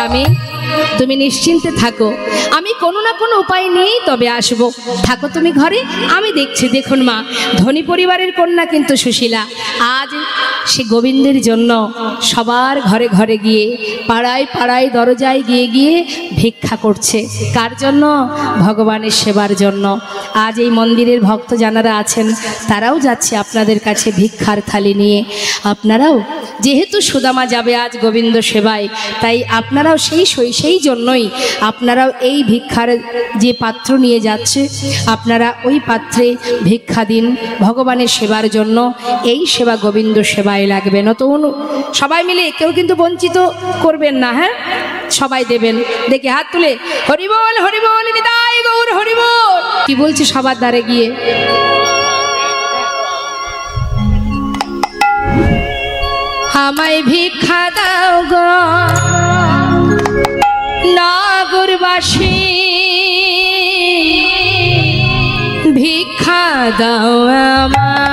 স্বামী তুমি নিশ্চিন্তে থাকো, আমি কোনো না কোনো উপায় নিয়েই তবে আসবো। থাকো তুমি ঘরে, আমি দেখছি। দেখুন মা, ধনী পরিবারের কন্যা কিন্তু সুশীলা আজ সে গোবিন্দের জন্য সবার ঘরে ঘরে গিয়ে, পাড়ায় পাড়ায় দরজায় গিয়ে গিয়ে ভিক্ষা করছে। কার জন্য? ভগবানের সেবার জন্য। আজ এই মন্দিরের ভক্ত যারা আছেন তারাও যাচ্ছে আপনাদের কাছে ভিক্ষার থালি নিয়ে। আপনারাও যেহেতু সুদামা যাবে আজ গোবিন্দ সেবায়, তাই আপনারাও সেই জন্যই আপনারাও এই ভিক্ষার যে পাত্র নিয়ে যাচ্ছে, আপনারা ওই পাত্রে ভিক্ষা দিন ভগবানের সেবার জন্য। এই সেবা গোবিন্দ সেবায় লাগবে। নতুন সবাই মিলে কেউ কিন্তু বঞ্চিত করবেন না, হ্যাঁ, সবাই দেবেন। দেখি হাত তুলে হরিবোল হরিবোল নিতাই গৌর হরিবোল। কি বলছি সবার দ্বারে গিয়ে? আমায় ভিক্ষা দাও গো নগরবাসী, ভিক্ষা দাও আমার।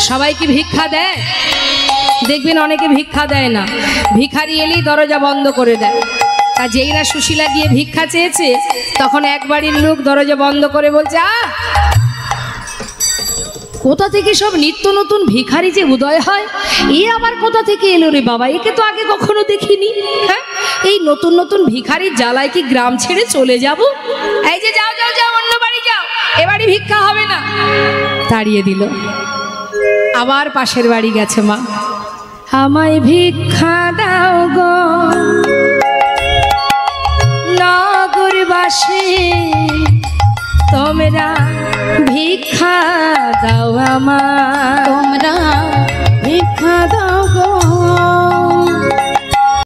সবাই কি ভিক্ষা দেয়? দেখবেন অনেকে ভিক্ষা দেয় না, ভিখারি এলেই দরজা বন্ধ করে দেয়। তা যেই না সুশীলা গিয়ে ভিক্ষা চেয়েছে, তখন এক বাড়ির লোক দরজা বন্ধ করে বলছে, কোথা থেকে সব নিত্য নতুন ভিখারি যে উদয় হয়, এ আবার কোথা থেকে এলো রে বাবা, একে তো আগে কখনো দেখিনি। হ্যাঁ, এই নতুন নতুন ভিখারির জ্বালায় কি গ্রাম ছেড়ে চলে যাব? এই যে যাও যাও যাও, অন্য বাড়ি যাও, এ বাড়ি ভিক্ষা হবে না। তাড়িয়ে দিল। আবার পাশের বাড়ি গেছে। মা আমায় ভিক্ষা দাও গো নগরবাসী, তোমরা ভিক্ষা দাও আমার, তোমরা ভিক্ষা দাও গো